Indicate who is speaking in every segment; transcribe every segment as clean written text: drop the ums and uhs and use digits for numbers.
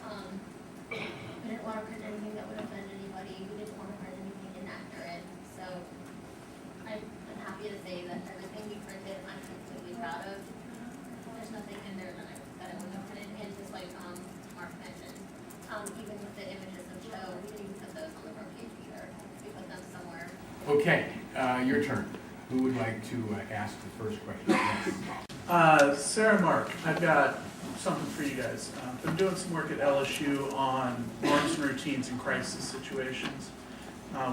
Speaker 1: We didn't want to print anything that would offend anybody. We didn't want to print anything inaccurate. So I'm happy to say that everything we printed, I'm completely proud of. There's nothing in there that I wouldn't have printed. And just like Mark mentioned, even with the images of Joe, we didn't even put those on the front page either. We put them somewhere.
Speaker 2: Okay, your turn. Who would like to ask the first question?
Speaker 3: Sarah and Mark, I've got something for you guys. Been doing some work at LSU on norms and routines in crisis situations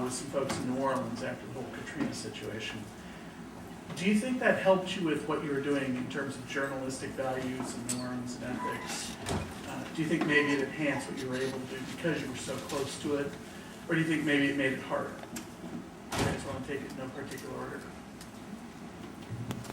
Speaker 3: with some folks in New Orleans after the whole Katrina situation. Do you think that helped you with what you were doing in terms of journalistic values and norms and ethics? Do you think maybe it enhanced what you were able to do because you were so close to it? Or do you think maybe it made it harder? You guys want to take it in no particular order?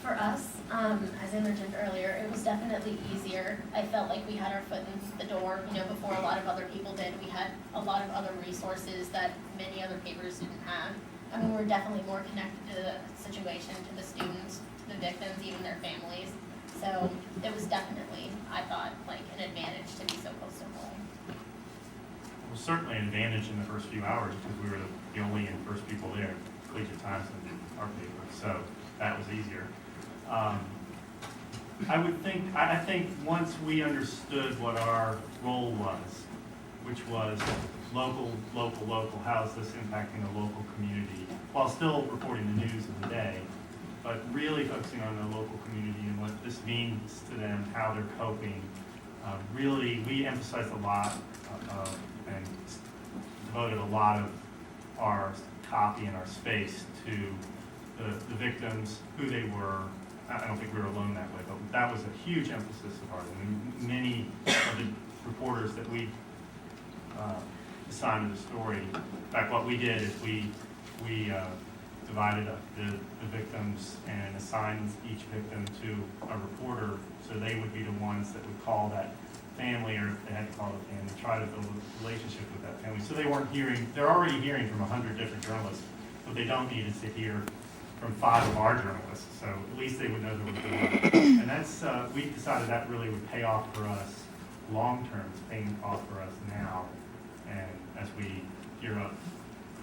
Speaker 1: For us, as I mentioned earlier, it was definitely easier. I felt like we had our foot in the door, before a lot of other people did. We had a lot of other resources that many other papers didn't have. I mean, we were definitely more connected to the situation, to the students, to the victims, even their families. So it was definitely, I thought, like an advantage to be so close to home.
Speaker 4: It was certainly an advantage in the first few hours because we were the only and first people there, Collegiate Times and our paper, so that was easier. I think once we understood what our role was, which was local, how's this impacting the local community, while still reporting the news of the day, but really focusing on the local community and what this means to them, how they're coping. Really, we emphasized a lot and devoted a lot of our copy and our space to the victims, who they were. I don't think we were alone that way, but that was a huge emphasis of ours. I mean, many of the reporters that we assigned to the story, in fact, what we did is we divided up the victims and assigned each victim to a reporter, so they would be the ones that would call that family, or if they had to call the family, try to build a relationship with that family. So they're already hearing from 100 different journalists, but they don't need to hear from 5 of our journalists, so at least they would know there was one. And that's, we decided that really would pay off for us long term. It's paying off for us now, and as we gear up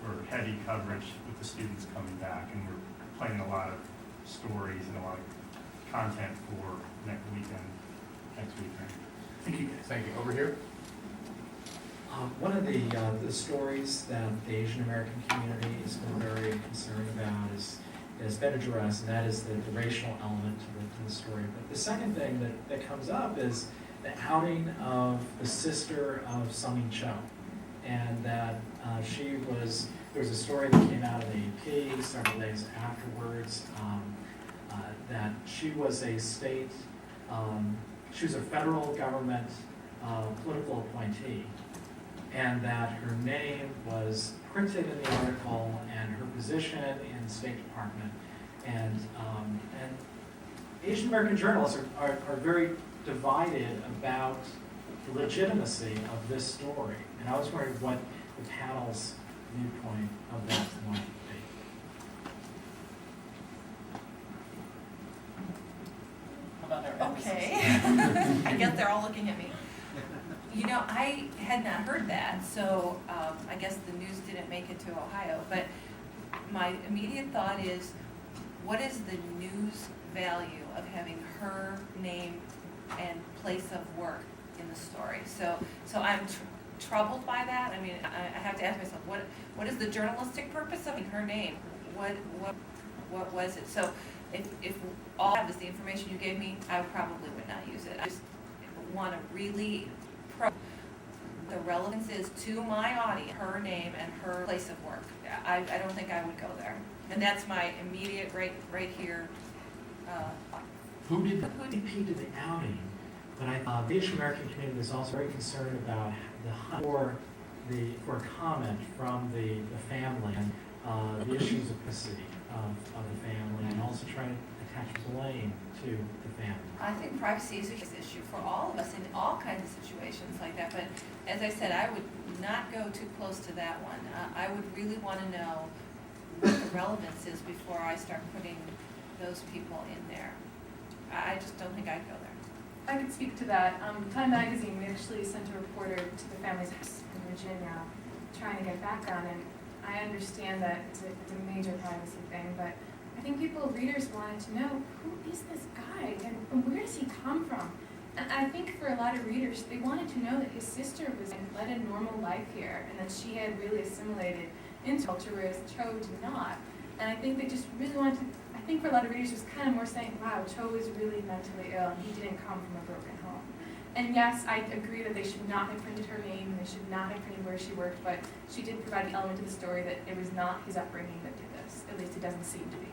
Speaker 4: for heavy coverage with the students coming back, and we're planning a lot of stories and a lot of content for next weekend.
Speaker 3: Thank you guys.
Speaker 2: Thank you. Over here.
Speaker 5: One of the stories that the Asian American community has been very concerned about has been addressed, and that is the racial element to the story. But the second thing that comes up is the outing of the sister of Sung Cho, and that there was a story that came out of the AP several days afterwards, that she was a federal government political appointee, and that her name was printed in the article and her position in the State Department. And Asian American journalists are very divided about the legitimacy of this story. And I was wondering what the panel's viewpoint of that might be.
Speaker 6: How about our
Speaker 7: Okay. I guess they're all looking at me. I had not heard that, so I guess the news didn't make it to Ohio. But my immediate thought is, what is the news value of having her name and place of work in the story? So I'm troubled by that. I mean, I have to ask myself, what is the journalistic purpose of her name? What was it? So if all I have is the information you gave me, I probably would not use it. I just want to really the relevance is to my audience, her name and her place of work. I don't think I would go there. And that's my immediate right here.
Speaker 5: Who did the outing? But the Asian American community is also very concerned about the hunt for comment from the family and the issues of custody of the family, and also trying to attach blame to the family.
Speaker 7: I think privacy is a huge issue for all of us in all kinds of situations like that. But as I said, I would not go too close to that one. I would really want to know what the relevance is before I start putting those people in there. I just don't think I'd go there.
Speaker 8: I could speak to that. Time Magazine, we actually sent a reporter to the family's house in Virginia trying to get background, and I understand that it's a major privacy thing, but I think readers wanted to know, who is this guy and where does he come from? And I think for a lot of readers, they wanted to know that his sister was led a normal life here and that she had really assimilated into culture, whereas Cho did not. And I think they just really wanted to, I think for a lot of readers, it was kind of more saying, wow, Cho was really mentally ill and he didn't come from a broken home. And yes, I agree that they should not have printed her name, they should not have printed where she worked, but she did provide the element of the story that it was not his upbringing that did this. At least it doesn't seem to be.